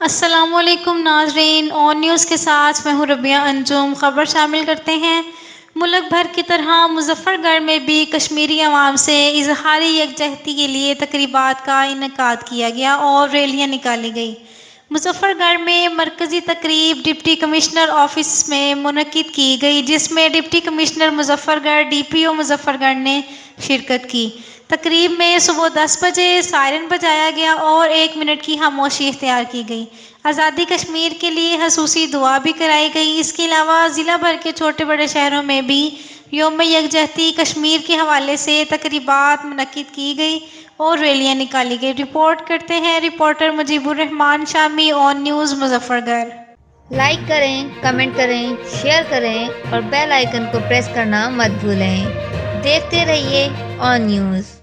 السلام علیکم ناظرین، اور نیوز کے ساتھ میں ہوں ربیہ انجم۔ خبر شامل کرتے ہیں۔ ملک بھر کی طرح مظفر گڑھ میں بھی کشمیری عوام سے اظہار یکجہتی کے لیے تقریبات کا انعقاد کیا گیا اور ریلیاں نکالی گئیں۔ مظفر گڑھ میں مرکزی تقریب ڈپٹی کمشنر آفس میں منعقد کی گئی، جس میں ڈپٹی کمشنر مظفر گڑھ ڈی پی او مظفر گڑھ نے شرکت کی۔ تقریب میں صبح 10 بجے سائرن بجایا گیا اور 1 منٹ کی خاموشی اختیار کی گئی۔ آزادی کشمیر کے لیے خصوصی دعا بھی کرائی گئی۔ اس کے علاوہ ضلع بھر کے چھوٹے بڑے شہروں میں بھی یوم یکجہتی کشمیر کے حوالے سے تقریبات منعقد کی گئی اور ریلیاں نکالی گئی۔ رپورٹ کرتے ہیں رپورٹر مجیب الرحمان شامی آن نیوز مظفر گڑھ۔ لائک کریں، کمنٹ کریں، شیئر کریں اور بیل آئیکن کو پریس کرنا مت بھولیں۔ دیکھتے رہیے آن نیوز۔